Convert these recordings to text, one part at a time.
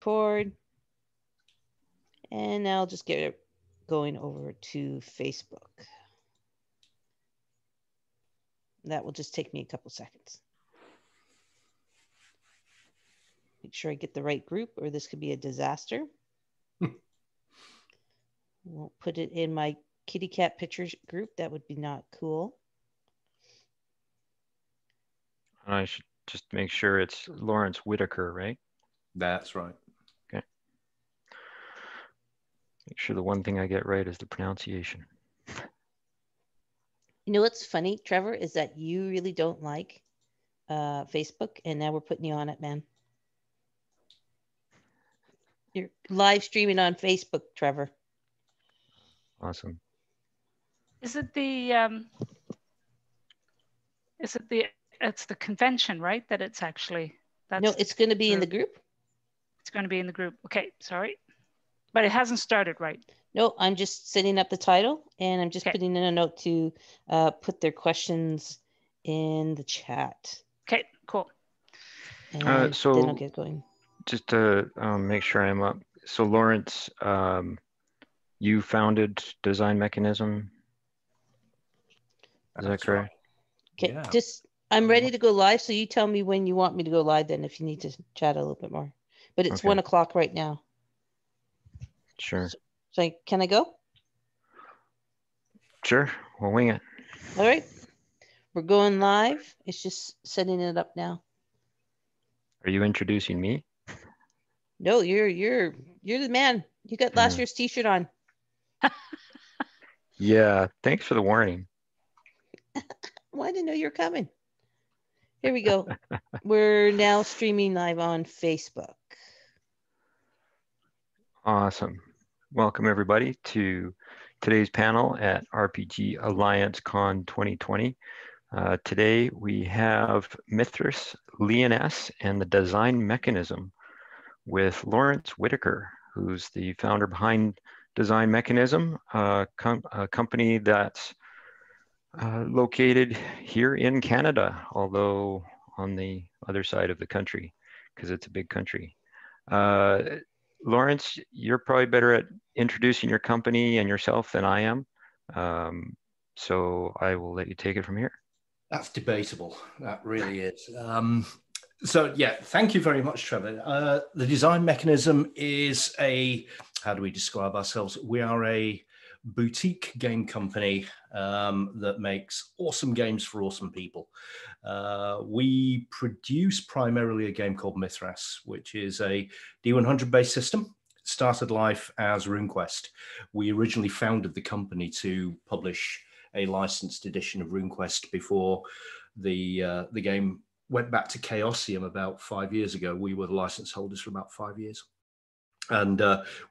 record. And now I'll just get it going over to Facebook. That will just take me a couple seconds. Make sure I get the right group or this could be a disaster. Won't put it in my kitty cat pictures group. That would be not cool. I should just make sure it's Lawrence Whitaker, right? That's right. Okay. Make sure the one thing I get right is the pronunciation. You know what's funny, Trevor, is that you really don't like Facebook, and now we're putting you on it, man. You're live streaming on Facebook, Trevor. Awesome. Is it the it's the convention, right? That it's actually no, it's going to be in the group. It's going to be in the group. Okay, sorry, but it hasn't started, right? No, I'm just setting up the title, and I'm just putting in a note to put their questions in the chat. Okay, cool. And so then I'll get going. Just to make sure I'm up. So Lawrence, you founded Design Mechanism. Is that correct? Okay, just I'm ready to go live. So you tell me when you want me to go live. Then, if you need to chat a little bit more, but it's 1 o'clock right now. Sure. So can I go? Sure, we'll wing it. All right, we're going live. It's just setting it up now. Are you introducing me? No, you're the man. You got last year's T-shirt on. Yeah, thanks for the warning. Well, I didn't know you were coming. Here we go. We're now streaming live on Facebook. Awesome. Welcome everybody to today's panel at RPG Alliance Con 2020. Today we have Mithras, Lioness, and the Design Mechanism with Lawrence Whitaker, who's the founder behind Design Mechanism, a company that's located here in Canada, although on the other side of the country, because it's a big country. Lawrence, you're probably better at introducing your company and yourself than I am. So I will let you take it from here. That's debatable. That really is. So yeah, thank you very much, Trevor. The Design Mechanism is how do we describe ourselves? We are a boutique game company that makes awesome games for awesome people. We produce primarily a game called Mithras, which is a D100 based system. It started life as RuneQuest. We originally founded the company to publish a licensed edition of RuneQuest before the game went back to Chaosium about 5 years ago. We were the license holders for about 5 years. And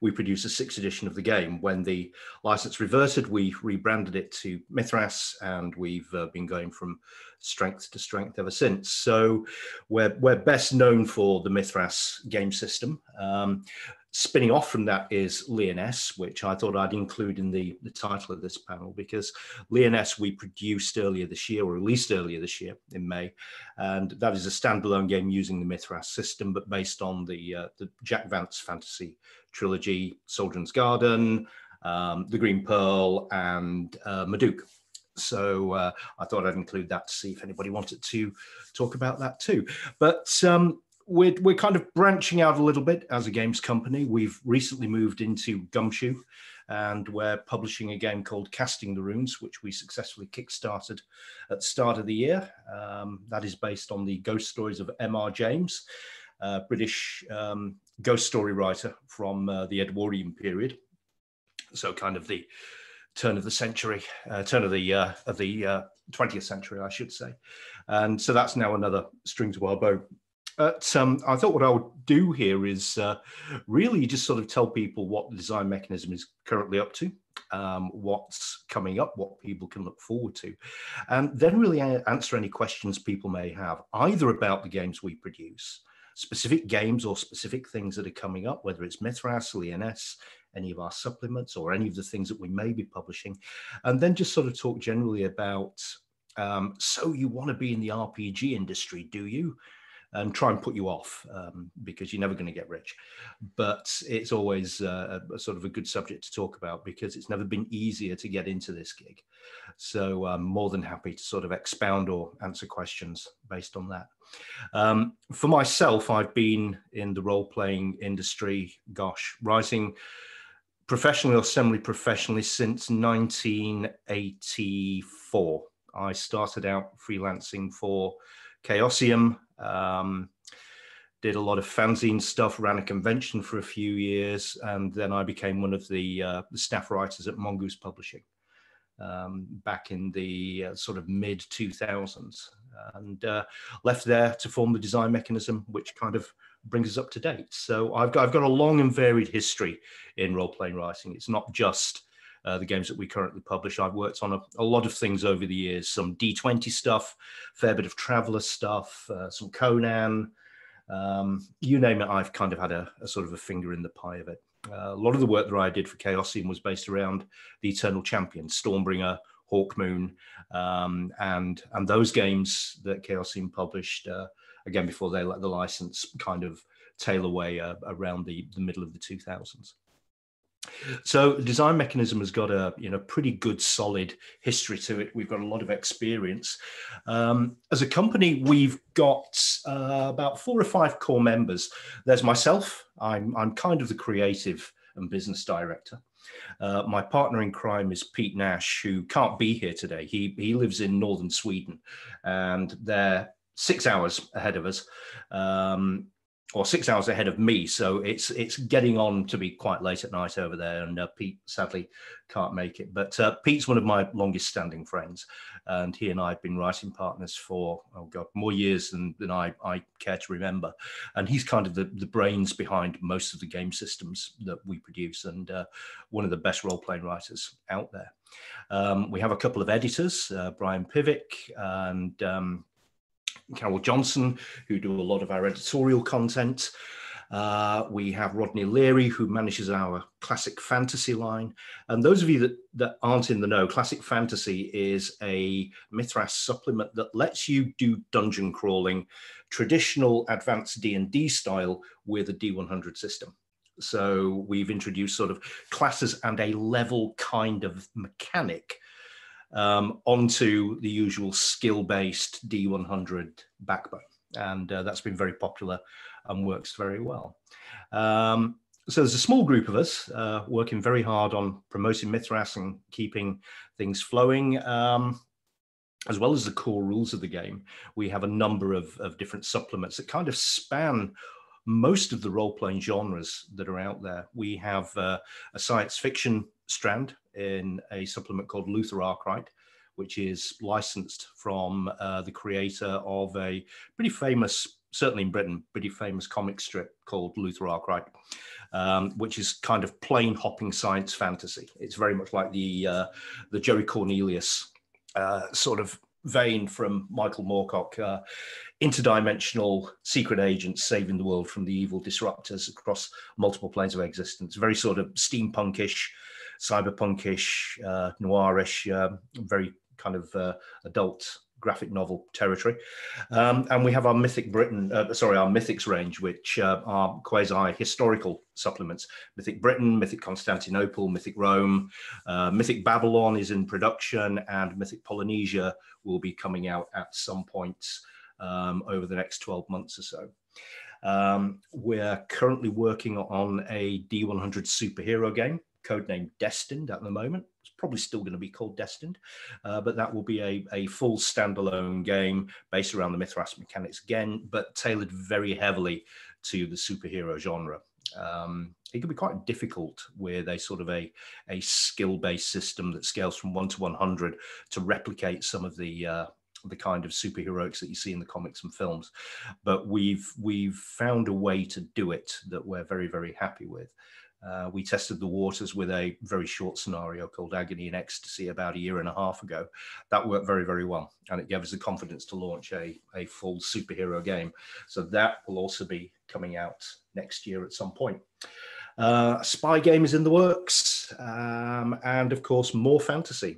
we produced a 6th edition of the game. When the license reverted, we rebranded it to Mithras, and we've been going from strength to strength ever since. So we're best known for the Mithras game system. Spinning off from that is Lioness, which I thought I'd include in the title of this panel, because Lioness we produced earlier this year, or released earlier this year in May, and that is a standalone game using the Mithras system, but based on the Jack Vance fantasy trilogy, Soldier's Garden, The Green Pearl, and Madook. So I thought I'd include that to see if anybody wanted to talk about that too. But we're kind of branching out a little bit as a games company. We've recently moved into Gumshoe, and we're publishing a game called Casting the Runes, which we successfully kickstarted at the start of the year. That is based on the ghost stories of M.R. James, British ghost story writer from the Edwardian period. So kind of the turn of the century, turn of the 20th century, I should say. And so that's now another string to our bow. I thought what I would do here is really just sort of tell people what the Design Mechanism is currently up to, what's coming up, what people can look forward to, and then really answer any questions people may have, either about the games we produce, specific games or specific things that are coming up, whether it's Mithras, Lioness, any of our supplements, or any of the things that we may be publishing, and then just sort of talk generally about, so you want to be in the RPG industry, do you? and try and put you off because you're never going to get rich. But it's always a sort of a good subject to talk about because it's never been easier to get into this gig. So I'm more than happy to sort of expound or answer questions based on that. For myself, I've been in the role-playing industry, writing professionally or semi-professionally since 1984. I started out freelancing for Chaosium, did a lot of fanzine stuff, ran a convention for a few years, and then I became one of the staff writers at Mongoose Publishing back in the sort of mid-2000s, and left there to form the Design Mechanism, which kind of brings us up to date. So I've got a long and varied history in role-playing writing. It's not just the games that we currently publish. I've worked on a lot of things over the years, some D20 stuff, fair bit of Traveller stuff, some Conan, you name it, I've kind of had a sort of a finger in the pie of it. A lot of the work that I did for Chaosium was based around the Eternal Champion, Stormbringer, Hawkmoon, and those games that Chaosium published, again, before they let the license kind of tail away around the middle of the 2000s. So Design Mechanism has got a pretty good solid history to it. We've got a lot of experience. As a company, we've got about 4 or 5 core members. There's myself. I'm kind of the creative and business director. My partner in crime is Pete Nash, who can't be here today. He lives in northern Sweden, and they're 6 hours ahead of us. Or 6 hours ahead of me, so it's getting on to be quite late at night over there, and Pete sadly can't make it. But Pete's one of my longest standing friends, and he and I have been writing partners for, oh God, more years than I care to remember. And he's kind of the brains behind most of the game systems that we produce, and one of the best role-playing writers out there. We have a couple of editors, Brian Pivick and Carol Johnson, who do a lot of our editorial content. We have Rodney Leary, who manages our Classic Fantasy line. And those of you that aren't in the know, Classic Fantasy is a Mithras supplement that lets you do dungeon crawling, traditional advanced D&D style with a D100 system. So we've introduced sort of classes and a level kind of mechanic onto the usual skill-based D100 backbone. And that's been very popular and works very well. So there's a small group of us working very hard on promoting Mithras and keeping things flowing, as well as the core rules of the game. We have a number of different supplements that kind of span most of the role-playing genres that are out there. We have a science fiction strand in a supplement called Luther Arkwright, which is licensed from the creator of a pretty famous, certainly in Britain, pretty famous comic strip called Luther Arkwright, which is kind of plain hopping science fantasy. It's very much like the Jerry Cornelius sort of vein from Michael Moorcock, interdimensional secret agents saving the world from the evil disruptors across multiple planes of existence. Very sort of steampunkish, cyberpunkish, noirish, very kind of adult graphic novel territory. And we have our Mythic Britain, our Mythics range, which are quasi-historical supplements. Mythic Britain, Mythic Constantinople, Mythic Rome, Mythic Babylon is in production, and Mythic Polynesia will be coming out at some point over the next 12 months or so. We're currently working on a D100 superhero game, codenamed Destined at the moment. It's probably still going to be called Destined, but that will be a full standalone game based around the Mithras mechanics again, but tailored very heavily to the superhero genre. It can be quite difficult with a sort of a skill-based system that scales from 1 to 100 to replicate some of the kind of superheroics that you see in the comics and films. But we've found a way to do it that we're very, very happy with. We tested the waters with a very short scenario called Agony and Ecstasy about 1.5 years ago. That worked very, very well, and it gave us the confidence to launch a full superhero game. So that will also be coming out next year at some point. A spy game is in the works, and of course more fantasy.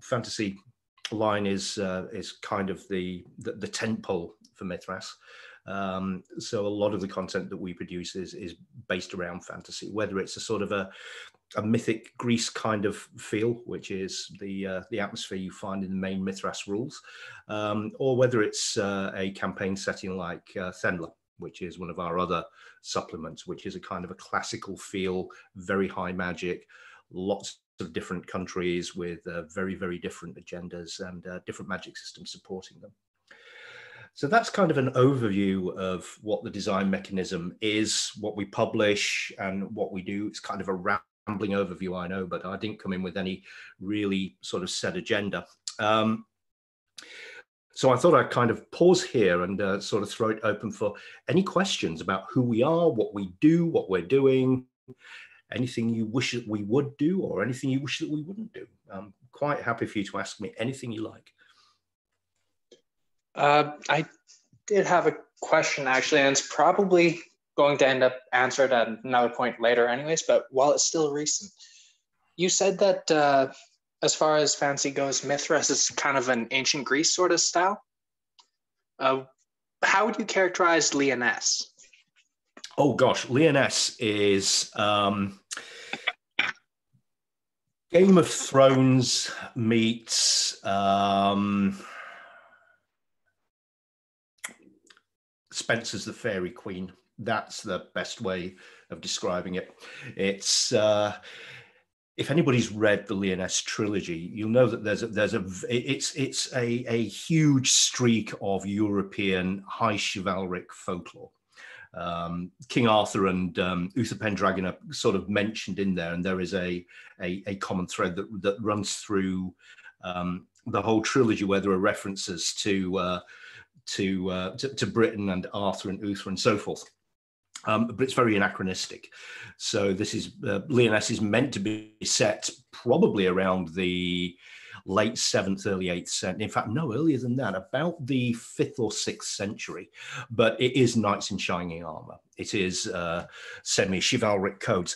Fantasy line is kind of the tentpole for Mithras. So a lot of the content that we produce is based around fantasy, whether it's a sort of a mythic Greece kind of feel, which is the atmosphere you find in the main Mithras rules, or whether it's a campaign setting like Thenla, which is one of our other supplements, which is a kind of a classical feel, very high magic, lots of different countries with very, very different agendas and different magic systems supporting them. So that's kind of an overview of what the design mechanism is, what we publish and what we do. It's kind of a rambling overview, I know, but I didn't come in with any really sort of set agenda. So I thought I'd kind of pause here and sort of throw it open for any questions about who we are, what we do, what we're doing, anything you wish that we would do or anything you wish that we wouldn't do. I'm quite happy for you to ask me anything you like. I did have a question actually, and it's probably going to end up answered at another point later anyways, but while it's still recent, you said that as far as fantasy goes, Mithras is kind of an ancient Greece sort of style. How would you characterize Lioness? Oh gosh, Lioness is Game of Thrones meets Spencer's The Fairy Queen. That's the best way of describing it. It's if anybody's read the Lioness trilogy, you'll know that it's a huge streak of European high chivalric folklore. King Arthur and Uther Pendragon are sort of mentioned in there, and there is a common thread that runs through the whole trilogy, where there are references to Britain and Arthur and Uther and so forth. But it's very anachronistic. So this is Lioness is meant to be set probably around the late 7th, early 8th century. In fact, no earlier than that, about the 5th or 6th century. But it is knights in shining armor. It is semi-chivalric codes.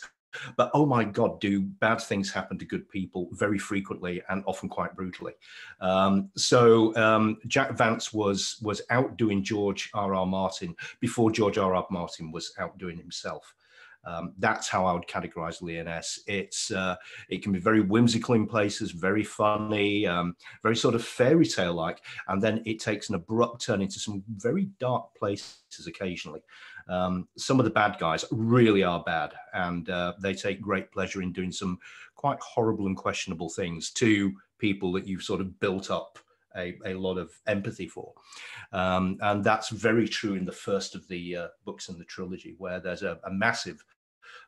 But oh my God, do bad things happen to good people very frequently and often quite brutally. So Jack Vance was outdoing George R.R. Martin before George R.R. Martin was outdoing himself. That's how I would categorize Lioness. It can be very whimsical in places, very funny, very sort of fairy tale like, and then it takes an abrupt turn into some very dark places occasionally. Some of the bad guys really are bad, and they take great pleasure in doing some quite horrible and questionable things to people that you've sort of built up a lot of empathy for. And that's very true in the first of the books in the trilogy, where there's a massive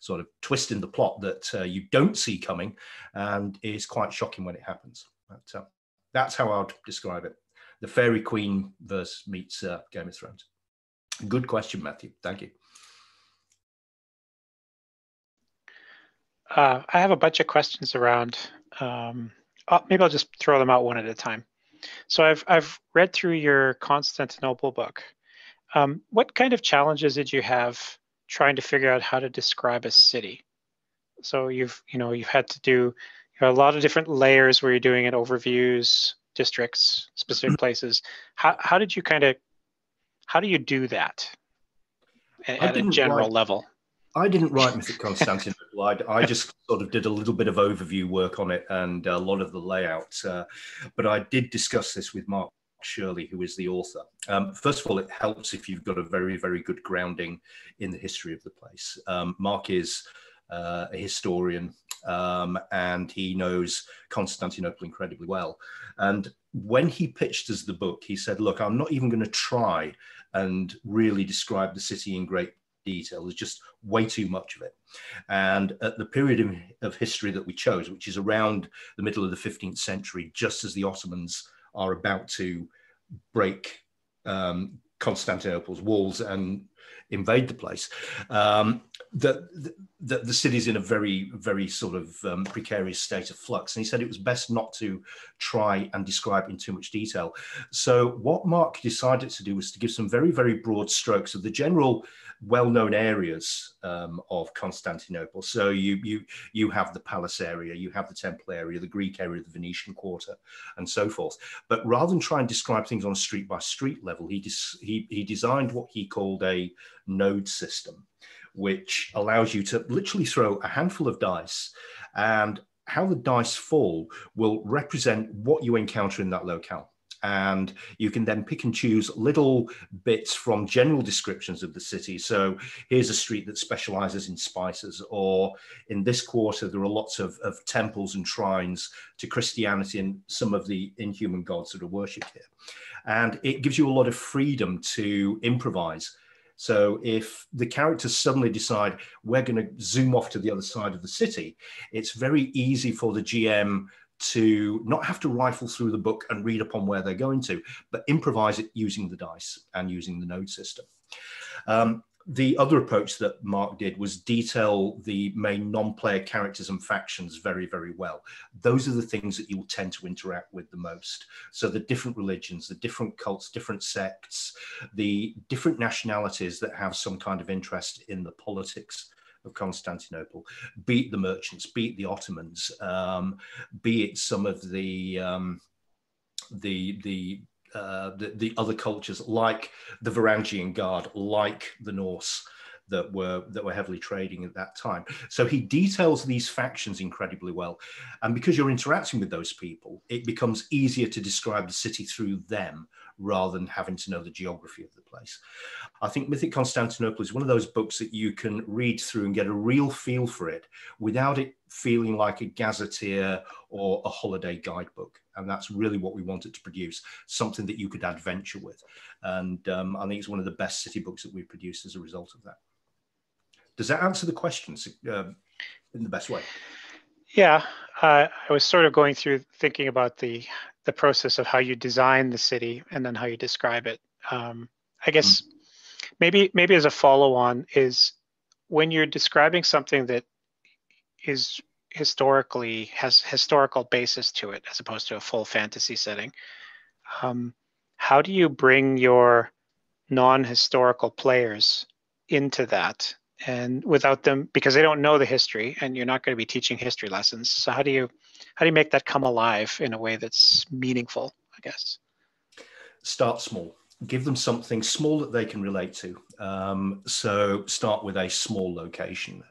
sort of twist in the plot that you don't see coming and is quite shocking when it happens. But, that's how I would describe it. The Fairy Queen verse meets Game of Thrones. Good question, Matthew. Thank you. I have a bunch of questions around. Maybe I'll just throw them out one at a time. So I've read through your Constantinople book. What kind of challenges did you have trying to figure out how to describe a city? So you've had to do a lot of different layers where you're doing it, overviews, districts, specific places. How do you do that at a general level? I didn't write Mythic Constantinople. I just sort of did a little bit of overview work on it and a lot of the layout. But I did discuss this with Mark Shirley, who is the author. First of all, it helps if you've got a very, very good grounding in the history of the place. Mark is a historian, and he knows Constantinople incredibly well. And when he pitched us the book, he said, look, I'm not even going to try and really describe the city in great detail. There's just way too much of it. And at the period of history that we chose, which is around the middle of the 15th century, just as the Ottomans are about to break Constantinople's walls and invade the place, the city's in a very, very sort of precarious state of flux. And he said it was best not to try and describe in too much detail. So what Mark decided to do was to give some very, very broad strokes of the general well-known areas of Constantinople. So you have the palace area, you have the temple area, the Greek area, the Venetian quarter, and so forth. But rather than try and describe things on a street-by-street level, he designed what he called a node system, which allows you to literally throw a handful of dice, and how the dice fall will represent what you encounter in that locale. And you can then pick and choose little bits from general descriptions of the city. So here's a street that specializes in spices, or in this quarter, there are lots of temples and shrines to Christianity and some of the inhuman gods that are worshipped here. And it gives you a lot of freedom to improvise. So if the characters suddenly decide we're going to zoom off to the other side of the city, it's very easy for the GM to not have to rifle through the book and read upon where they're going to, but improvise it using the dice and using the node system. The other approach that Mark did was detail the main non-player characters and factions very, very well. Those are the things that you will tend to interact with the most. So the different religions, the different cults, different sects, the different nationalities that have some kind of interest in the politics of Constantinople, be it the merchants, be it the Ottomans, be it some of the other cultures like the Varangian Guard, like the Norse, that were heavily trading at that time. So he details these factions incredibly well. And because you're interacting with those people, it becomes easier to describe the city through them rather than having to know the geography of the place. I think Mythic Constantinople is one of those books that you can read through and get a real feel for it without it feeling like a gazetteer or a holiday guidebook. And that's really what we wanted to produce, something that you could adventure with. And I think it's one of the best city books that we've produced as a result of that. Does that answer the questions in the best way? Yeah, I was sort of going through thinking about the process of how you design the city and then how you describe it. I guess maybe as a follow-on is when you're describing something that is has historical basis to it as opposed to a full fantasy setting. How do you bring your non-historical players into that, and without them, because they don't know the history and you're not going to be teaching history lessons, so how do you make that come alive in a way that's meaningful, I guess? Start small. Give them something small that they can relate to. So start with a small location.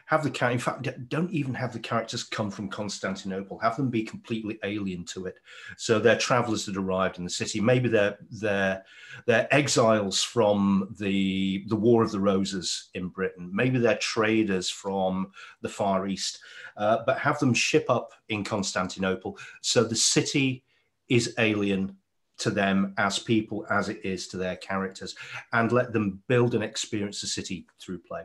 Have the in fact, don't even have the characters come from Constantinople. Have them be completely alien to it. So they're travelers that arrived in the city. Maybe they're exiles from the War of the Roses in Britain. Maybe they're traders from the Far East. But have them ship up in Constantinople. So the city is alien to them as people as it is to their characters, and let them build and experience the city through play.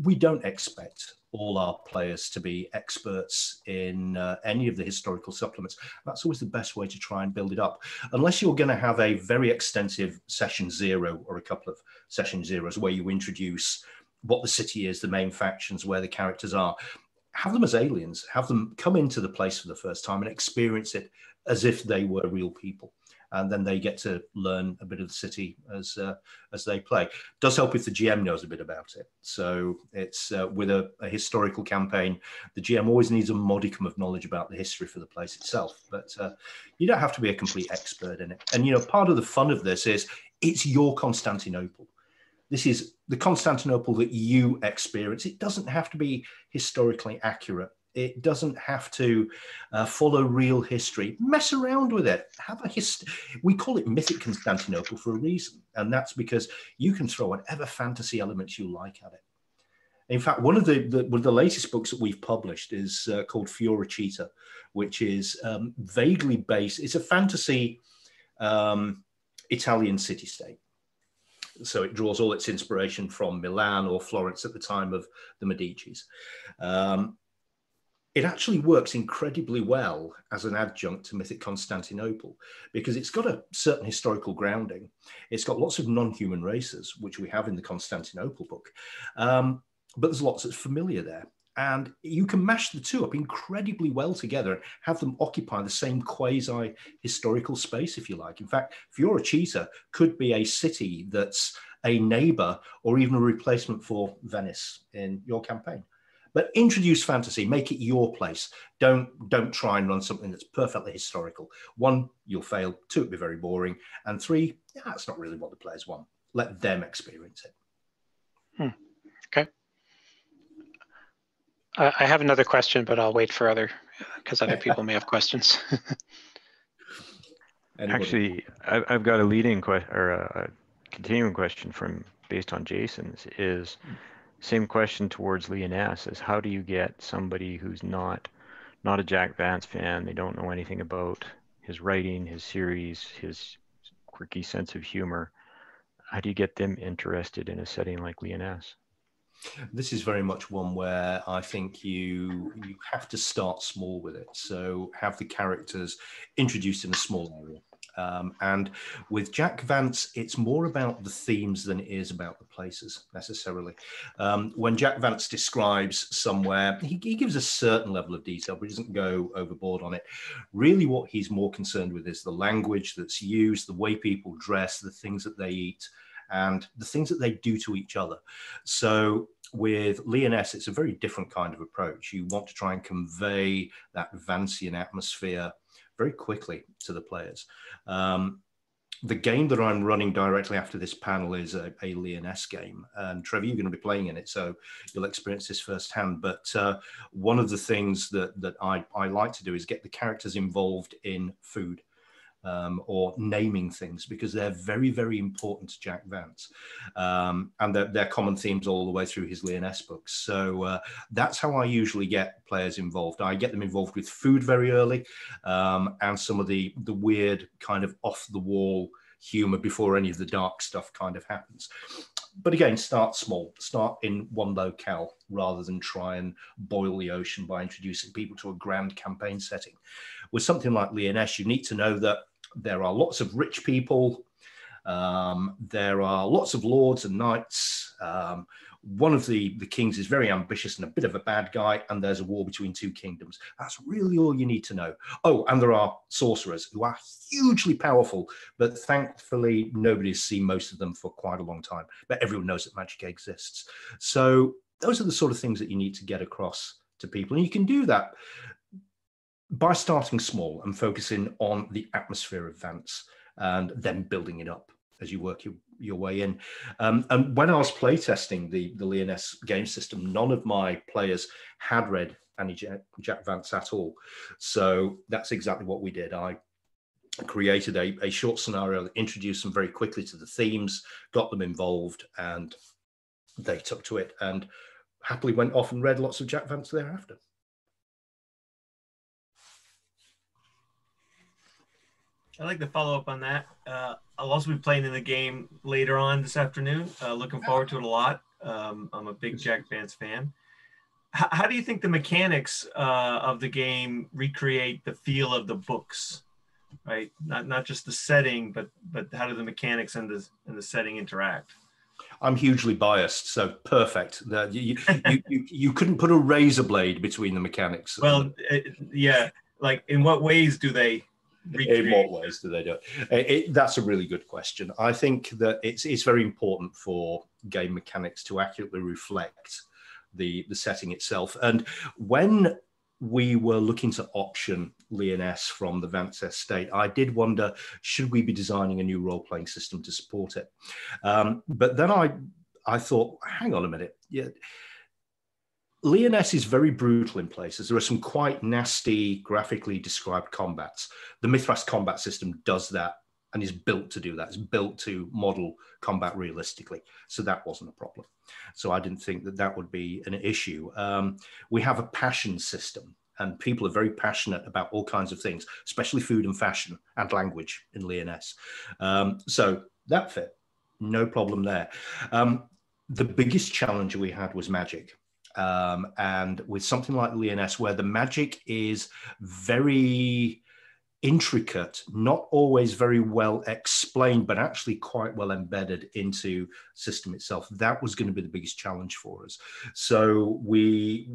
We don't expect all our players to be experts in any of the historical supplements. That's always the best way to try and build it up. Unless you're going to have a very extensive session 0 or a couple of session 0s where you introduce what the city is, the main factions, where the characters are. Have them as aliens. Have them come into the place for the first time and experience it as if they were real people. And then they get to learn a bit of the city as they play. It does help if the GM knows a bit about it. So it's with a historical campaign, the GM always needs a modicum of knowledge about the history for the place itself. But you don't have to be a complete expert in it. And, you know, part of the fun of this is it's your Constantinople. This is the Constantinople that you experience. It doesn't have to be historically accurate. It doesn't have to follow real history. Mess around with it. Have a we call it Mythic Constantinople for a reason, and that's because you can throw whatever fantasy elements you like at it. In fact, one of the latest books that we've published is called Fioricita, which is vaguely based. It's a fantasy Italian city-state. So it draws all its inspiration from Milan or Florence at the time of the Medicis. It actually works incredibly well as an adjunct to Mythic Constantinople because it's got a certain historical grounding. It's got lots of non-human races, which we have in the Constantinople book, but there's lots that's familiar there. And you can mash the two up incredibly well together and have them occupy the same quasi-historical space, if you like. In fact, Fioricita could be a city that's a neighbor or even a replacement for Venice in your campaign. But introduce fantasy, make it your place. Don't try and run something that's perfectly historical. 1, you'll fail. 2, it'll be very boring. And 3, yeah, that's not really what the players want. Let them experience it. Okay. I have another question, but I'll wait for because other people may have questions. Actually, I've got a leading question or a continuing question based on Jason's is same question towards Lioness is how do you get somebody who's not a Jack Vance fan, they don't know anything about his writing, his series, his quirky sense of humor, how do you get them interested in a setting like Lioness? This is very much one where I think you have to start small with it. So have the characters introduced in a small area. And with Jack Vance, it's more about the themes than it is about the places necessarily. When Jack Vance describes somewhere, he gives a certain level of detail, but he doesn't go overboard on it. Really what he's more concerned with is the language that's used, the way people dress, the things that they eat, and the things that they do to each other. So with Lioness, it's a very different kind of approach. You want to try and convey that Vancian atmosphere very quickly to the players. The game that I'm running directly after this panel is a Lioness game. And Trevor, you're going to be playing in it, so you'll experience this firsthand. But one of the things that I like to do is get the characters involved in food. Or naming things, because they're very, very important to Jack Vance. And they're common themes all the way through his Lioness books. So that's how I usually get players involved. I get them involved with food very early, and some of the weird kind of off-the-wall humor before any of the dark stuff kind of happens. But again, start small, start in one locale rather than try and boil the ocean by introducing people to a grand campaign setting. With something like Lioness, you need to know that there are lots of rich people. There are lots of lords and knights. One of the kings is very ambitious and a bit of a bad guy, and there's a war between 2 kingdoms. That's really all you need to know. Oh, and there are sorcerers who are hugely powerful, but thankfully nobody's seen most of them for quite a long time. But everyone knows that magic exists. So those are the sort of things that you need to get across to people. And you can do that by starting small and focusing on the atmosphere of Vance and then building it up as you work your way in. And when I was playtesting the Lioness game system, none of my players had read any Jack Vance at all. So that's exactly what we did. I created a short scenario that introduced them very quickly to the themes, got them involved, and they took to it and happily went off and read lots of Jack Vance thereafter. I'd like to follow up on that. I'll also be playing in the game later on this afternoon. Looking forward to it a lot. I'm a big Jack Vance fan. How do you think the mechanics of the game recreate the feel of the books? Right, not just the setting, but how do the mechanics and the setting interact? I'm hugely biased, so perfect. You couldn't put a razor blade between the mechanics. Well, yeah. Like, in what ways do they? In what ways do they do it? That's a really good question. I think that it's very important for game mechanics to accurately reflect the setting itself. And when we were looking to option Lioness from the Vance estate, I did wonder, should we be designing a new role-playing system to support it? But then I thought, hang on a minute. Yeah, Lioness is very brutal in places. There are some quite nasty, graphically described combats. The Mithras combat system does that and is built to do that. It's built to model combat realistically. So that wasn't a problem. So I didn't think that would be an issue. We have a passion system, and people are very passionate about all kinds of things, especially food and fashion and language in Lioness. So that fit, no problem there. The biggest challenge we had was magic. And with something like Lioness, where the magic is very intricate, not always very well explained, but actually quite well embedded into the system itself, that was going to be the biggest challenge for us. So we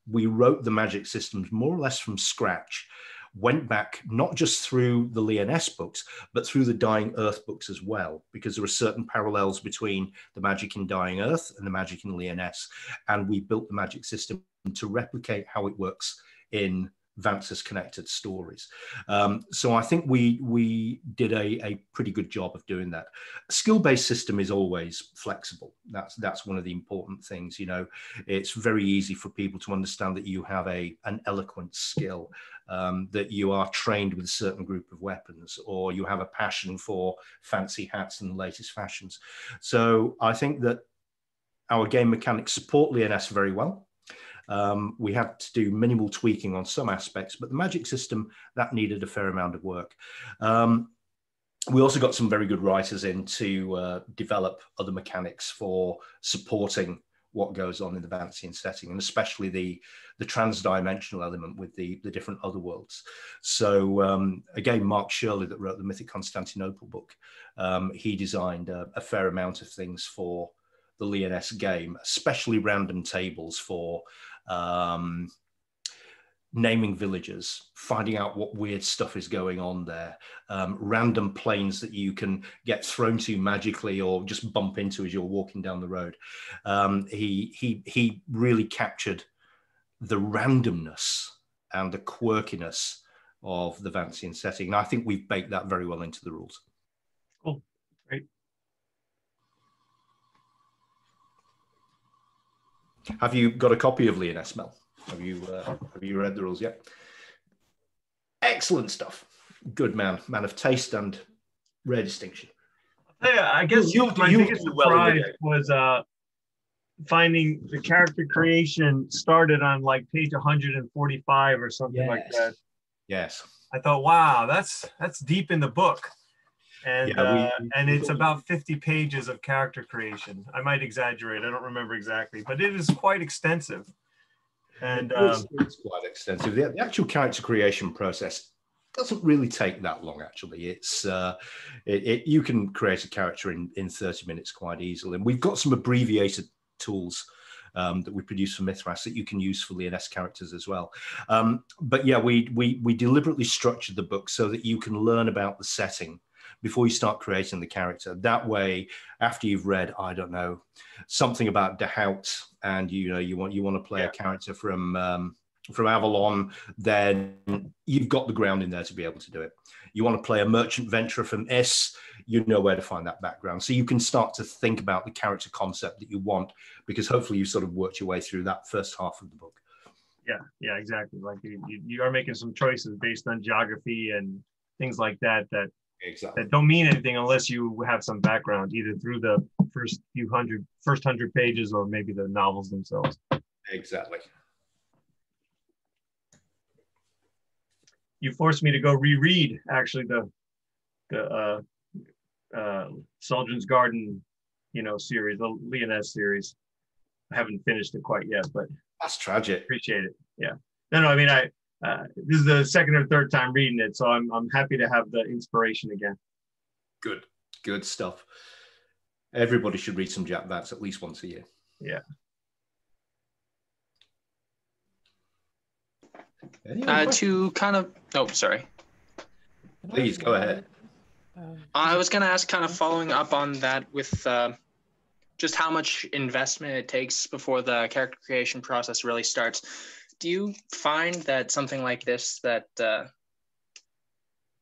wrote the magic systems more or less from scratch, went back not just through the Lioness books, but through the Dying Earth books as well, because there are certain parallels between the magic in Dying Earth and the magic in Lioness. And we built the magic system to replicate how it works in Vance's connected stories. So I think we did a pretty good job of doing that. A skill-based system is always flexible. That's one of the important things. You know, it's very easy for people to understand that you have an eloquent skill, that you are trained with a certain group of weapons, or you have a passion for fancy hats and the latest fashions. So I think that our game mechanics support Lioness very well. We had to do minimal tweaking on some aspects, but the magic system, that needed a fair amount of work. We also got some very good writers in to develop other mechanics for supporting what goes on in the Vancian setting, and especially the trans-dimensional element with the different other worlds. So again, Mark Shirley, that wrote the Mythic Constantinople book, he designed a fair amount of things for the Lioness game, especially random tables for naming villages, finding out what weird stuff is going on there, random planes that you can get thrown to magically or just bump into as you're walking down the road. He really captured the randomness and the quirkiness of the Vancian setting. And I think we've baked that very well into the rules. Cool. Great. Have you got a copy of Lioness, Mel? Have you read the rules yet? Excellent stuff. Good man of taste and rare distinction. I guess my biggest surprise was finding the character creation started on like page 145 or something like that. Yes. I thought, wow, that's deep in the book. And and it's about 50 pages of character creation. I might exaggerate. I don't remember exactly, but it is quite extensive. And it's quite extensive. The actual character creation process doesn't really take that long, actually. It's you can create a character in 30 minutes quite easily. And we've got some abbreviated tools that we produce for Mithras that you can use for Lioness characters as well. But yeah, we deliberately structured the book so that you can learn about the setting before you start creating the character. That way, after you've read, I don't know, something about Dehout, and you want to play a character from Avalon, then you've got the ground in there to be able to do it. You want to play a merchant venturer from S, you know where to find that background. So you can start to think about the character concept that you want, because hopefully you've sort of worked your way through that first half of the book. Yeah, exactly. Like you are making some choices based on geography and things like that Exactly. that don't mean anything unless you have some background, either through the first 100 pages or maybe the novels themselves. Exactly. You forced me to go reread actually the Soldier's Garden, series, the Lioness series. I haven't finished it quite yet, but that's tragic. Appreciate it. Yeah. No, I mean, this is the second or third time reading it, so I'm happy to have the inspiration again. Good stuff. Everybody should read some Jack Vance at least once a year. Yeah. To kind of, sorry. Please go ahead. I was going to ask, kind of following up on that, with just how much investment it takes before the character creation process really starts. Do you find that something like this that,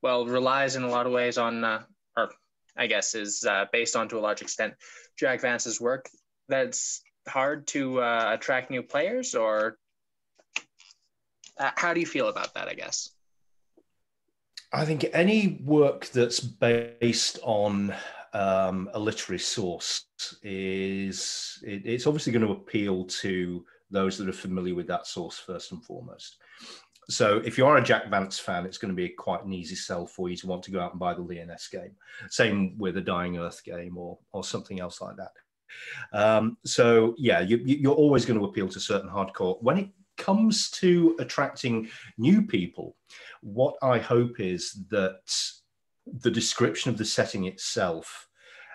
relies in a lot of ways on, or I guess is based on, to a large extent, Jack Vance's work, that's hard to attract new players? Or how do you feel about that, I guess? I think any work that's based on a literary source it's obviously going to appeal to those that are familiar with that source first and foremost. So if you are a Jack Vance fan, it's going to be quite an easy sell for you to want to go out and buy the Lioness game. Same with a Dying Earth game or something else like that. So yeah, you're always going to appeal to certain hardcore. When it comes to attracting new people, what I hope is that the description of the setting itself,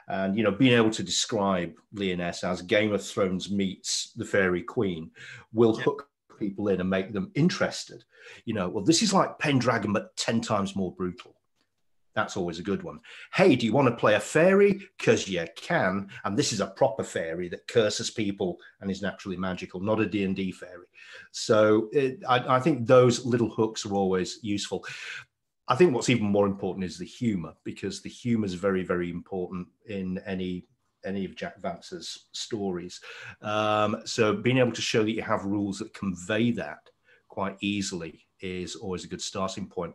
and being able to describe Lioness as Game of Thrones meets the Fairy Queen, will hook people in and make them interested. You know, well, this is like Pendragon, but 10 times more brutal. That's always a good one. Hey, do you want to play a fairy? Because you can. And this is a proper fairy that curses people and is naturally magical, not a D&D fairy. So I think those little hooks are always useful. I think what's even more important is the humor, because the humor is very, very important in any of Jack Vance's stories. So being able to show that you have rules that convey that quite easily is always a good starting point.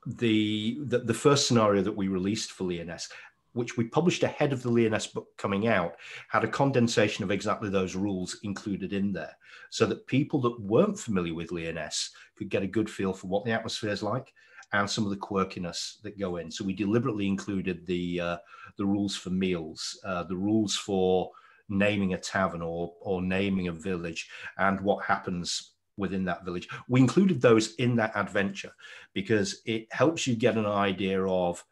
The first scenario that we released for Lioness, which we published ahead of the Lioness book coming out, had a condensation of exactly those rules included in there, so that people that weren't familiar with Lioness could get a good feel for what the atmosphere is like and some of the quirkiness that go in. So we deliberately included the rules for meals, the rules for naming a tavern or naming a village, and what happens within that village. We included those in that adventure because it helps you get an idea of,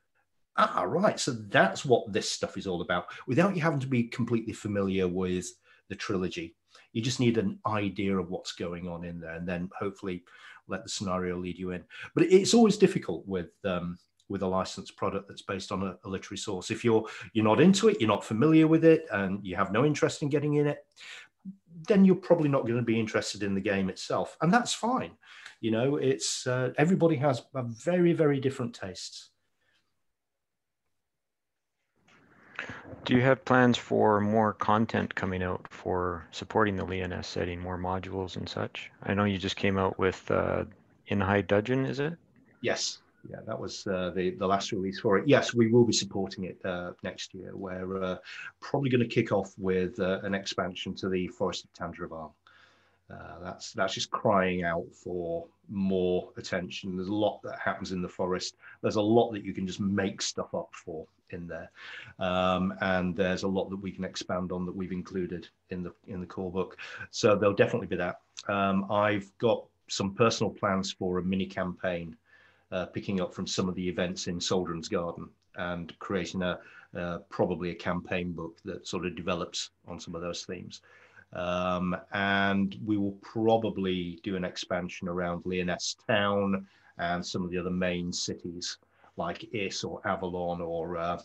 right, so that's what this stuff is all about, without you having to be completely familiar with the trilogy. You just need an idea of what's going on in there, and then hopefully let the scenario lead you in. But it's always difficult with a licensed product that's based on a literary source. If you're not into it, you're not familiar with it, and you have no interest in getting in it, then you're probably not going to be interested in the game itself, and that's fine. You know, it's everybody has a very, very different tastes. Do you have plans for more content coming out for supporting the Lioness setting, more modules and such? I know you just came out with In High Dudgeon, is it? Yes. Yeah, that was the last release for it. Yes, we will be supporting it next year. We're probably going to kick off with an expansion to the Forest of Tandravan. That's just crying out for more attention. There's a lot that happens in the forest. There's a lot that you can just make stuff up for in there, and there's a lot that we can expand on that we've included in the core book. So there'll definitely be that. I've got some personal plans for a mini campaign, picking up from some of the events in Soldran's Garden and creating probably a campaign book that sort of develops on some of those themes. And we will probably do an expansion around Lioness Town and some of the other main cities like Is or Avalon or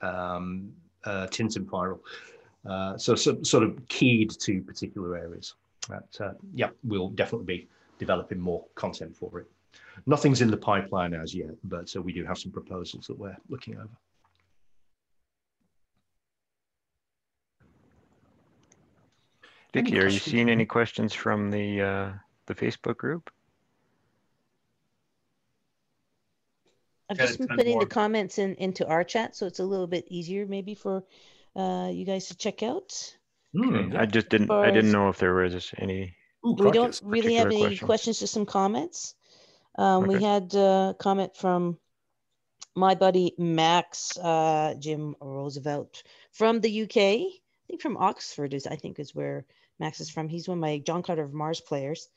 Tintinfiral. So sort of keyed to particular areas. But yeah, we'll definitely be developing more content for it. Nothing's in the pipeline as yet, but we do have some proposals that we're looking over. Vicky, are you seeing any questions from the Facebook group? I've just been putting the comments into our chat, so it's a little bit easier maybe for you guys to check out. Okay. I didn't know if there was any. We don't really have any questions, just some comments. We had a comment from my buddy Max Jim Roosevelt from the UK. I think from Oxford is where Max is from. He's one of my John Carter of Mars players.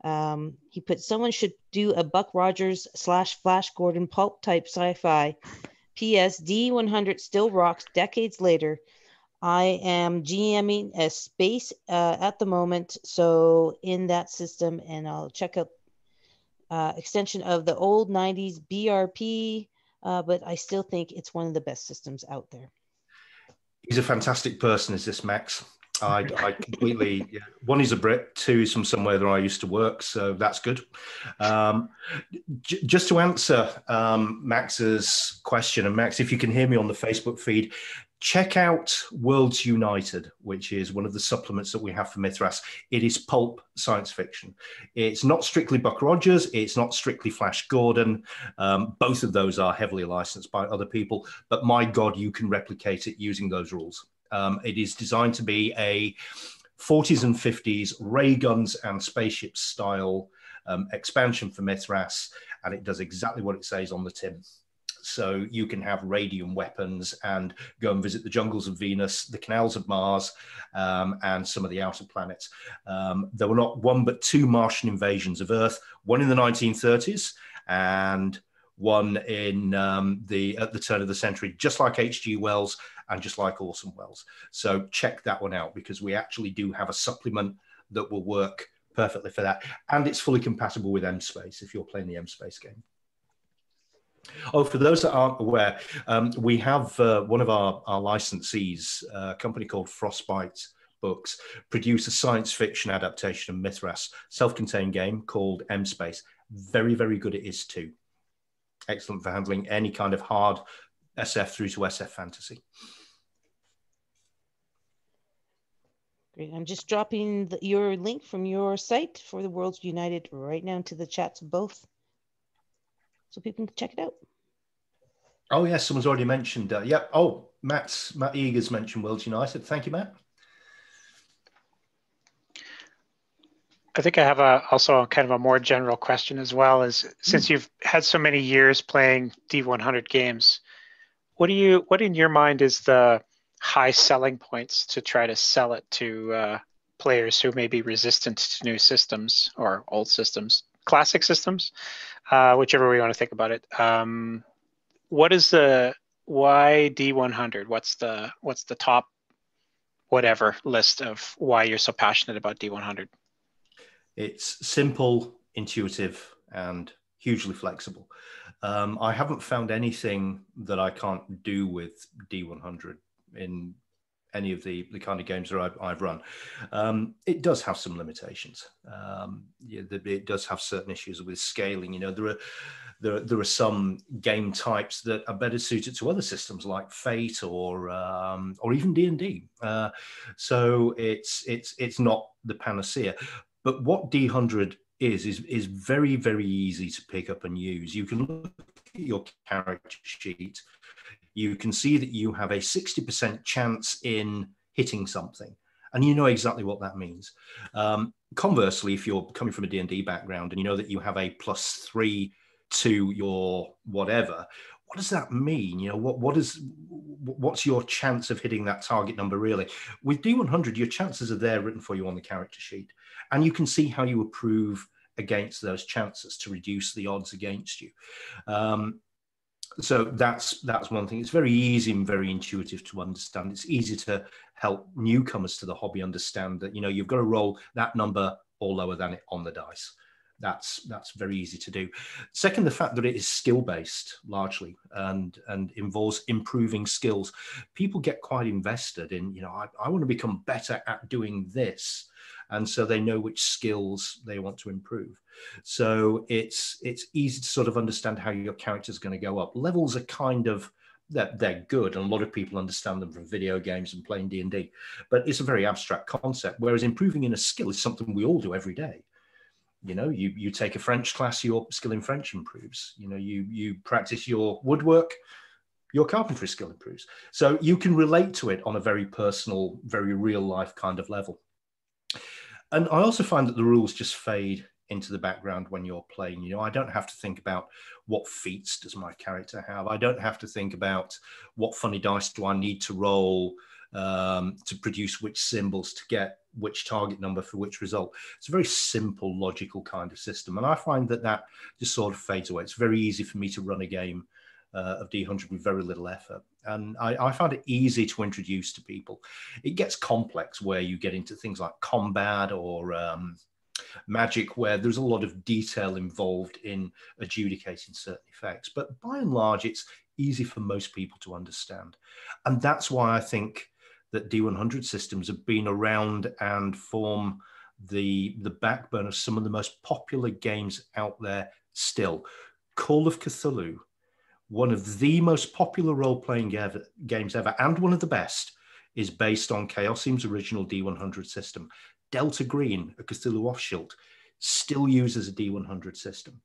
He put, someone should do a Buck Rogers / Flash Gordon pulp type sci-fi. P.S. D100 still rocks decades later. I am GMing a space at the moment, so in that system, and I'll check out extension of the old 90s BRP, but I still think it's one of the best systems out there. He's a fantastic person, is this Max. I completely, yeah. One, he's a Brit. Two, he's from somewhere that I used to work, so that's good. Just to answer Max's question, and Max, if you can hear me on the Facebook feed, check out Worlds United, which is one of the supplements that we have for Mithras. It is pulp science fiction. It's not strictly Buck Rogers. It's not strictly Flash Gordon. Both of those are heavily licensed by other people, but my God, you can replicate it using those rules. It is designed to be a 40s and 50s ray guns and spaceships style expansion for Mithras, and it does exactly what it says on the tin. So you can have radium weapons and go and visit the jungles of Venus, the canals of Mars, and some of the outer planets. There were not one but two Martian invasions of Earth, one in the 1930s and one in at the turn of the century, just like H.G. Wells and just like Orson Welles. So check that one out, because we actually do have a supplement that will work perfectly for that. And it's fully compatible with MSpace if you're playing the MSpace game. Oh, for those that aren't aware, we have one of our licensees, a company called Frostbite Books, produce a science fiction adaptation of Mithras, self-contained game called MSpace. Very, very good it is too. Excellent for handling any kind of hard SF through to SF fantasy. Great. I'm just dropping your link from your site for the Worlds United right now into the chats of both, so people can check it out. Oh, yes, someone's already mentioned. Yep. Oh, Matt Eagers mentioned Worlds United. Thank you, Matt. I think I have also kind of a more general question as well. Is since you've had so many years playing D100 games, what in your mind is the high selling points to try to sell it to players who may be resistant to new systems or old systems, classic systems, whichever way you want to think about it. What is why D100? What's the top whatever list of why you're so passionate about D100? It's simple, intuitive, and hugely flexible. I haven't found anything that I can't do with D100 in any of the kind of games that I've run. It does have some limitations. It does have certain issues with scaling. You know, there are some game types that are better suited to other systems like Fate or even D&D. So it's not the panacea. But what D100 is very, very easy to pick up and use. You can look at your character sheet. You can see that you have a 60% chance in hitting something, and you know exactly what that means. Conversely, if you're coming from a D&D background and you know that you have a +3 to your whatever, what does that mean? You know, what's your chance of hitting that target number really? With D100, your chances are there written for you on the character sheet, and you can see how you improve against those chances to reduce the odds against you. So that's one thing. It's very easy and very intuitive to understand. It's easy to help newcomers to the hobby understand that, you know, you've got to roll that number or lower than it on the dice. That's very easy to do. Second, the fact that it is skill-based largely and involves improving skills. People get quite invested in, you know, I want to become better at doing this. And so they know which skills they want to improve. So it's easy to sort of understand how your character is going to go up. Levels are kind of, they're good, and a lot of people understand them from video games and playing D&D, but it's a very abstract concept, whereas improving in a skill is something we all do every day. You know, you take a French class, your skill in French improves. You know, you practice your woodwork, your carpentry skill improves. So you can relate to it on a very personal, very real life kind of level. And I also find that the rules just fade into the background when you're playing. You know, I don't have to think about what feats does my character have. I don't have to think about what funny dice do I need to roll to produce which symbols to get which target number for which result. It's a very simple, logical kind of system. And I find that just sort of fades away. It's very easy for me to run a game of D100 with very little effort. And I found it easy to introduce to people. It gets complex where you get into things like combat or magic, where there's a lot of detail involved in adjudicating certain effects. But by and large, it's easy for most people to understand. And that's why I think that D100 systems have been around and form the backbone of some of the most popular games out there still. Call of Cthulhu, one of the most popular role-playing games ever, and one of the best, is based on Chaosium's original D100 system. Delta Green, a Cthulhu offshoot, still uses a D100 system.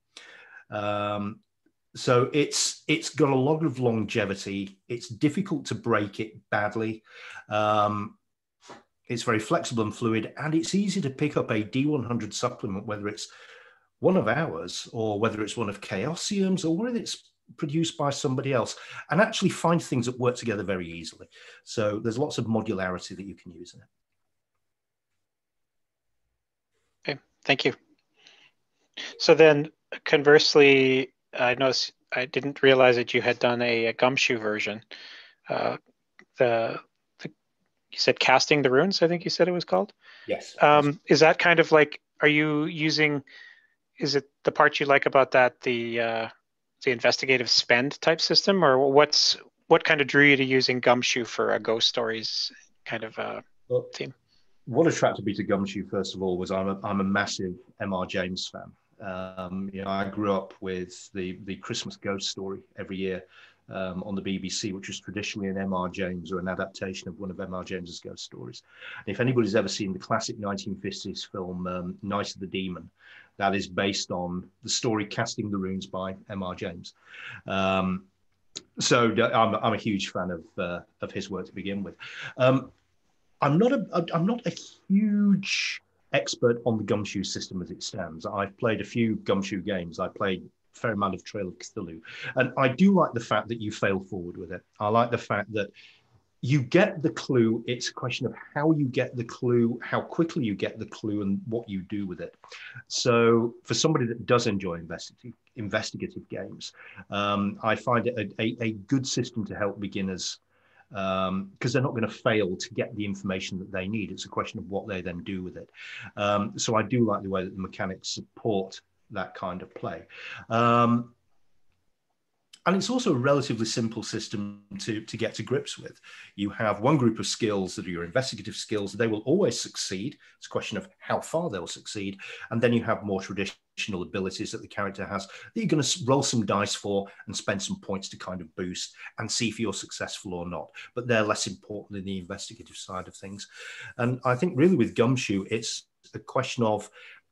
So it's got a lot of longevity. It's difficult to break it badly. It's very flexible and fluid, and it's easy to pick up a D100 supplement, whether it's one of ours or whether it's one of Chaosium's or whether it's produced by somebody else, and actually find things that work together very easily. So there's lots of modularity that you can use in it. Okay, thank you. So then conversely, I noticed, I didn't realize that you had done a gumshoe version. You said Casting the Runes, I think you said it was called? Yes. Is that kind of like, are you using? Is it the part you like about that the investigative spend type system, or what kind of drew you to using Gumshoe for a ghost stories kind of theme? What attracted me to Gumshoe, first of all, was I'm a massive M.R. James fan. I grew up with the Christmas Ghost Story every year on the BBC, which was traditionally an M.R. James or an adaptation of one of M.R. James's ghost stories. And if anybody's ever seen the classic 1950s film Night of the Demon, that is based on the story Casting the Runes by M.R. James. So I'm a huge fan of his work to begin with. I'm not a huge expert on the Gumshoe system as it stands. I've played a few Gumshoe games. I played a fair amount of Trail of Cthulhu, and I do like the fact that you fail forward with it. I like the fact that you get the clue. It's a question of how you get the clue, how quickly you get the clue, and what you do with it. So for somebody that does enjoy investigative games, I find it a good system to help beginners, because they're not going to fail to get the information that they need. It's a question of what they then do with it. So I do like the way that the mechanics support that kind of play. And it's also a relatively simple system to get to grips with. You have one group of skills that are your investigative skills. They will always succeed. It's a question of how far they'll succeed. And then you have more traditional abilities that the character has that you're going to roll some dice for and spend some points to kind of boost and see if you're successful or not. But they're less important than the investigative side of things. And I think really with Gumshoe, it's a question of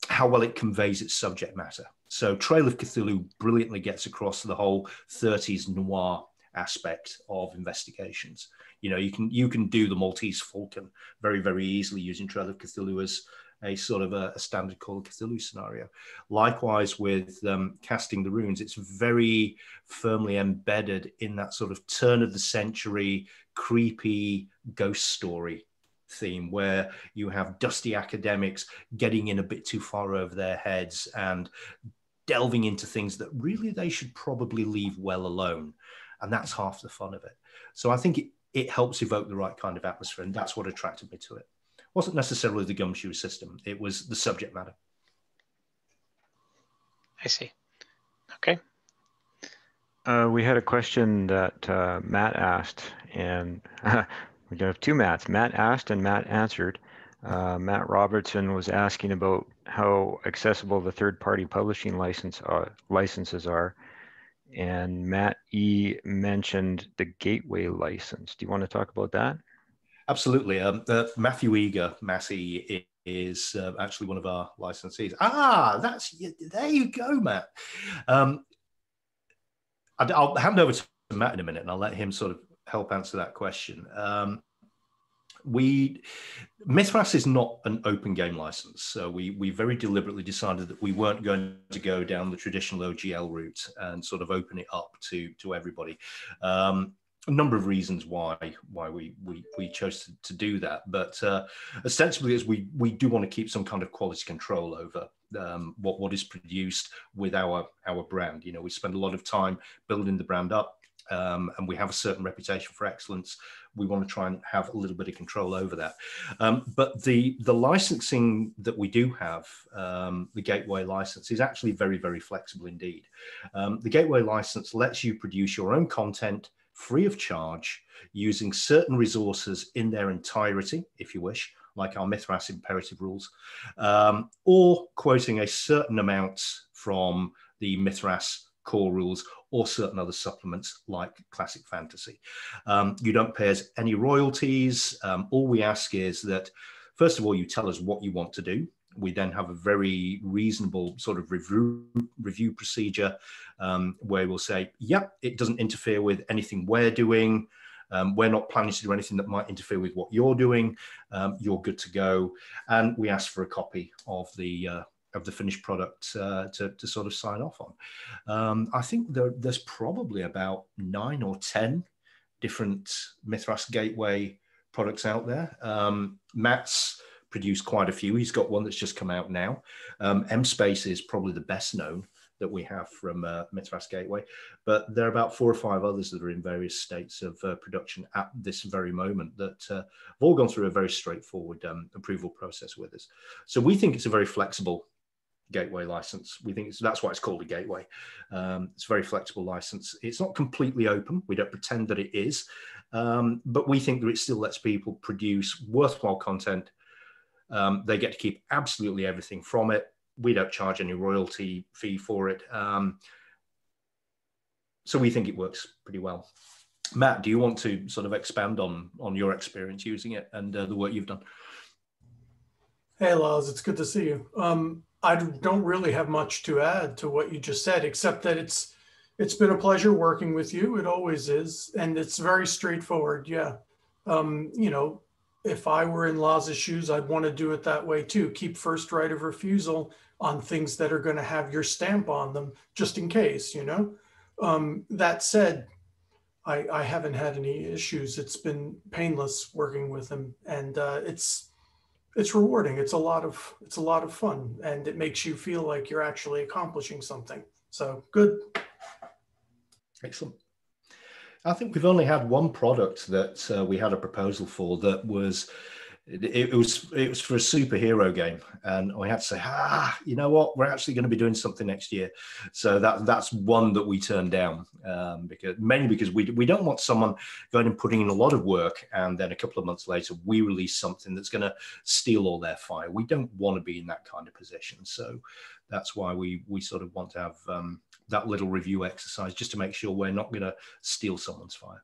how well it conveys its subject matter. So Trail of Cthulhu brilliantly gets across the whole 30s noir aspect of investigations. You can do the Maltese Falcon very, very easily using Trail of Cthulhu as a sort of a standard Call of Cthulhu scenario. Likewise with Casting the Runes, it's very firmly embedded in that sort of turn of the century, creepy ghost story theme, where you have dusty academics getting in a bit too far over their heads and delving into things that really they should probably leave well alone. And that's half the fun of it. So I think it helps evoke the right kind of atmosphere, and that's what attracted me to it. It wasn't necessarily the Gumshoe system, it was the subject matter. I see. Okay. We had a question that Matt asked, and we're going to have two Matts. Matt asked and Matt answered. Matt Robertson was asking about how accessible the third-party publishing licenses are. And Matt E. mentioned the Gateway license. Do you want to talk about that? Absolutely. Matthew Eager, Massey, is actually one of our licensees. There you go, Matt. I'll hand over to Matt in a minute, and I'll let him sort of help answer that question. Mithras is not an open game license, so we very deliberately decided that we weren't going to go down the traditional OGL route and sort of open it up to everybody. A number of reasons why we chose to do that, but ostensibly is we do want to keep some kind of quality control over what is produced with our brand. We spend a lot of time building the brand up. And we have a certain reputation for excellence. We want to try and have a little bit of control over that. But the licensing that we do have, the Gateway license, is actually very, very flexible indeed. The Gateway license lets you produce your own content free of charge using certain resources in their entirety, if you wish, like our Mithras imperative rules, or quoting a certain amount from the Mithras core rules or certain other supplements like classic fantasy. You don't pay us any royalties. All we ask is that, first of all, you tell us what you want to do. We then have a very reasonable sort of review procedure where we'll say, yep, it doesn't interfere with anything we're doing. We're not planning to do anything that might interfere with what you're doing. You're good to go. And we ask for a copy of the finished product to sort of sign off on. I think there's probably about 9 or 10 different Mithras Gateway products out there. Matt's produced quite a few. He's got one that's just come out now. M-Space is probably the best known, that we have from Mithras Gateway, but there are about 4 or 5 others that are in various states of production at this very moment that have all gone through a very straightforward approval process with us. So we think it's a very flexible gateway license. We think that's why it's called a gateway. It's a very flexible license. It's not completely open. We don't pretend that it is, but we think that it still lets people produce worthwhile content. They get to keep absolutely everything from it. We don't charge any royalty fee for it. So we think it works pretty well. Matt, do you want to sort of expand on your experience using it and the work you've done? Hey, Laz, it's good to see you. I don't really have much to add to what you just said, except that it's been a pleasure working with you. It always is. And it's very straightforward. Yeah. You know, if I were in Laz's shoes, I'd want to do it that way too. Keep first right of refusal on things that are going to have your stamp on them, just in case, you know. That said, I haven't had any issues. It's been painless working with him, and it's rewarding. It's a lot of fun, and it makes you feel like you're actually accomplishing something. So good. Excellent. I think we've only had one product that we had a proposal for that was, it was for a superhero game, and we had to say, you know what, we're actually going to be doing something next year. So that's one that we turned down, because we don't want someone going and putting in a lot of work and then a couple of months later we release something that's going to steal all their fire. We don't want to be in that kind of position. So that's why we sort of want to have that little review exercise, just to make sure we're not going to steal someone's fire.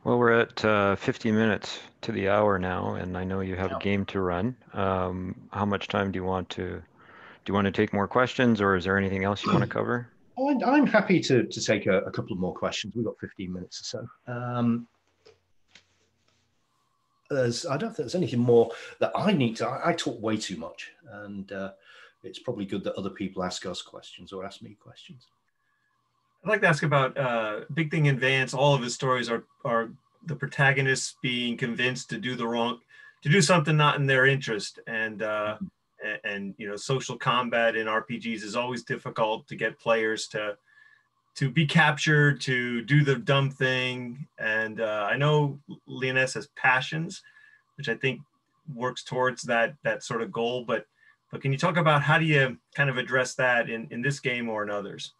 Well, we're at 50 minutes to the hour now, and I know you have a game to run. How much time do you want to take more questions, or is there anything else you want to cover? I'm happy to take a couple of more questions. We've got 15 minutes or so. I don't think there's anything more that I need to. I talk way too much, and it's probably good that other people ask us questions or ask me questions. I'd like to ask about big thing in Vance. All of his stories are the protagonists being convinced to do something not in their interest, and you know, social combat in RPGs is always difficult to get players to be captured, to do the dumb thing. And I know Lioness has passions, which I think works towards that sort of goal. But can you talk about how do you kind of address that in this game or in others?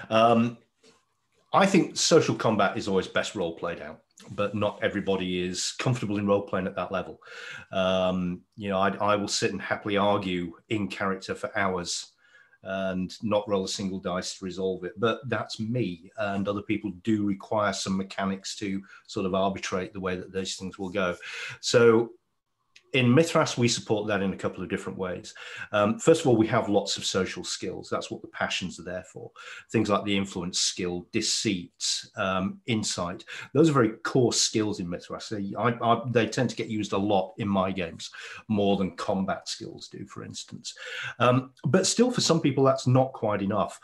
I think social combat is always best role played out, but not everybody is comfortable in role playing at that level. You know, I will sit and happily argue in character for hours and not roll a single dice to resolve it, but that's me. And other people do require some mechanics to sort of arbitrate the way that those things will go. So in Mithras, we support that in a couple of different ways. First of all, we have lots of social skills. That's what the passions are there for. Things like the influence skill, deceit, insight. Those are very core skills in Mithras. They tend to get used a lot in my games, more than combat skills do, for instance. But still, for some people, that's not quite enough.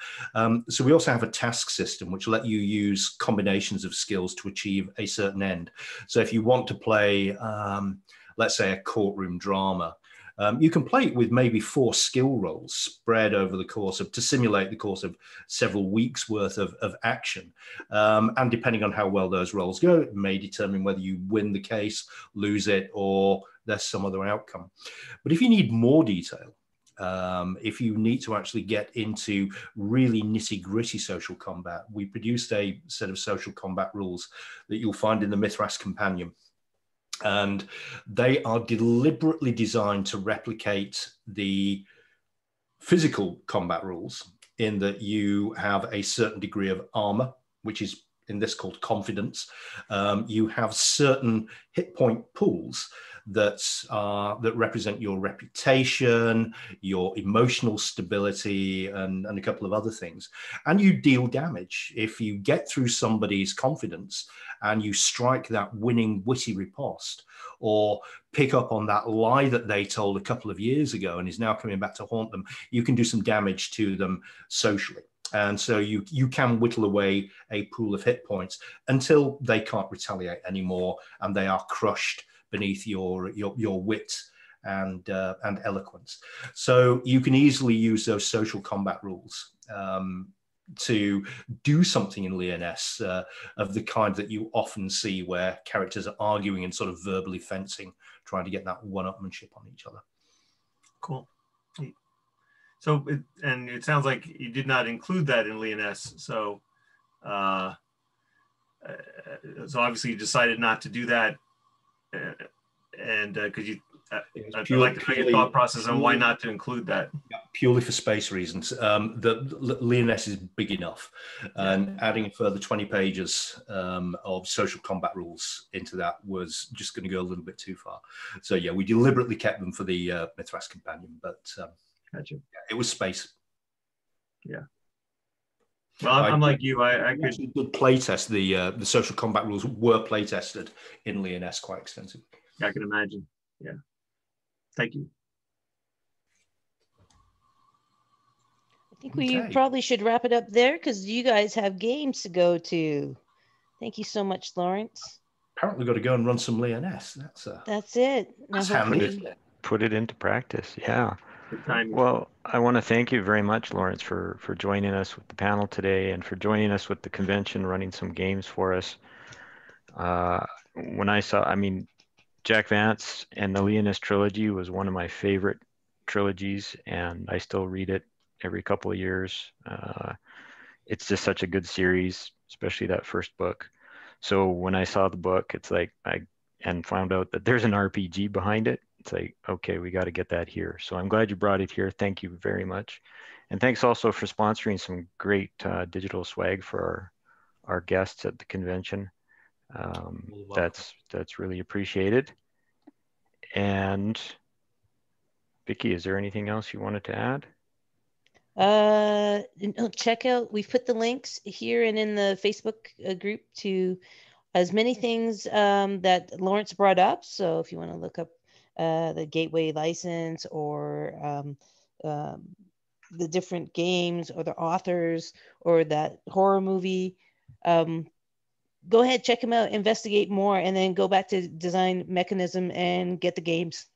So we also have a task system, which let you use combinations of skills to achieve a certain end. So if you want to play let's say a courtroom drama, you can play it with maybe 4 skill rolls spread over the course to simulate the course of several weeks worth of action. And depending on how well those rolls go, it may determine whether you win the case, lose it, or there's some other outcome. But if you need more detail, if you need to actually get into really nitty-gritty social combat, we produced a set of social combat rules that you'll find in the Mithras Companion. And they are deliberately designed to replicate the physical combat rules, in that you have a certain degree of armor, which is in this called confidence. You have certain hit point pools that represent your reputation, your emotional stability, and a couple of other things. And you deal damage. If you get through somebody's confidence and you strike that winning witty riposte, or pick up on that lie that they told a couple of years ago and is now coming back to haunt them, you can do some damage to them socially. And so you can whittle away a pool of hit points until they can't retaliate anymore and they are crushed beneath your wit and eloquence. So you can easily use those social combat rules to do something in Lioness of the kind that you often see where characters are arguing and sort of verbally fencing, trying to get that one-upmanship on each other. Cool. So, it sounds like you did not include that in Lioness. So, so obviously you decided not to do that, and because you. I'd like to know your thought process on why not to include that. Purely for space reasons. The Lioness is big enough, and adding a further 20 pages of social combat rules into that was just going to go a little bit too far. So yeah, we deliberately kept them for the Mithras Companion, but gotcha. It was space. Yeah. Well, I'm like you. I could playtest the social combat rules were playtested in Lioness quite extensively. I can imagine. Yeah. Thank you. I think we probably should wrap it up there because you guys have games to go to. Thank you so much, Lawrence. Apparently got to go and run some Lioness. That's it. That's handy. Put it into practice. Yeah. Well, I want to thank you very much, Lawrence, for joining us with the panel today and for joining us with the convention, running some games for us. When I saw, Jack Vance and the Lioness trilogy was one of my favorite trilogies, and I still read it every couple of years. It's just such a good series, especially that first book. So when I saw the book, it's like and found out that there's an RPG behind it. It's like, okay, we got to get that here. So I'm glad you brought it here. Thank you very much. And thanks also for sponsoring some great digital swag for our guests at the convention. That's really appreciated. And Vicky, is there anything else you wanted to add? Check out, we've put the links here and in the Facebook group to as many things that Lawrence brought up. So if you want to look up the Gateway license or the different games or the authors or that horror movie, go ahead, check them out, investigate more, and then go back to Design Mechanism and get the games.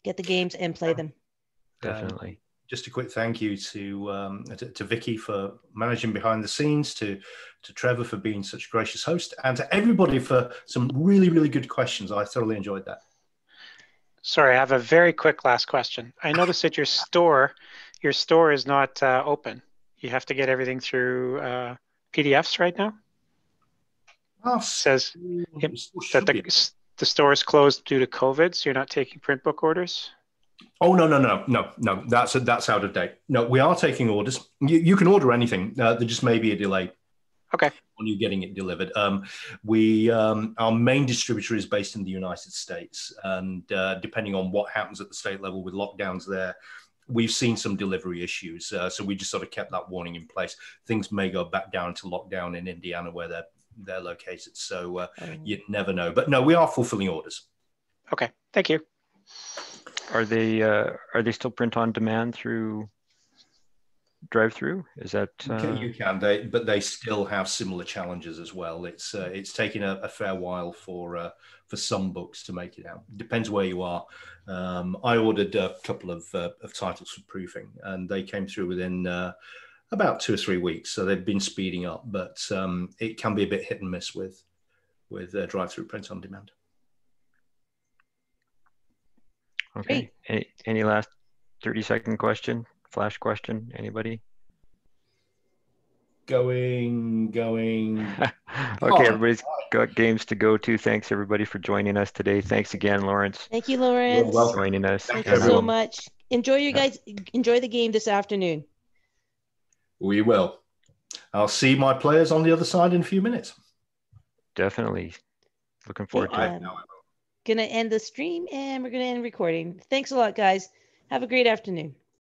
Get the games and play them. Definitely. Just a quick thank you to Vicky for managing behind the scenes, to Trevor for being such a gracious host, and to everybody for some really, really good questions. I thoroughly enjoyed that. Sorry, I have a very quick last question. I noticed that your store is not open. You have to get everything through PDFs right now. Oh, it says that the store is closed due to COVID, so you're not taking print book orders? Oh, no. That's out of date. No, we are taking orders. You can order anything. There just may be a delay. Okay. On you getting it delivered. Our main distributor is based in the United States, and depending on what happens at the state level with lockdowns there, we've seen some delivery issues. So we just sort of kept that warning in place. Things may go back down to lockdown in Indiana where they're located. So you never know. But no, we are fulfilling orders. Okay, thank you. Are they still print on demand through drive-through? Is that you can, but they still have similar challenges as well. It's taken a fair while for some books to make it out. Depends where you are. I ordered a couple of titles for proofing, and they came through within about 2 or 3 weeks. So they've been speeding up, but it can be a bit hit and miss with drive-through print on demand. Okay. Any last 30-second question? Flash question? Anybody? Going. Okay, everybody's got games to go to. Thanks everybody for joining us today. Thanks again, Lawrence. Thank you, Lawrence. For joining us. Thank you so much. Enjoy the game this afternoon. We will. I'll see my players on the other side in a few minutes. Definitely. Looking forward to it. Gonna end the stream and we're gonna end recording. Thanks a lot, guys. Have a great afternoon.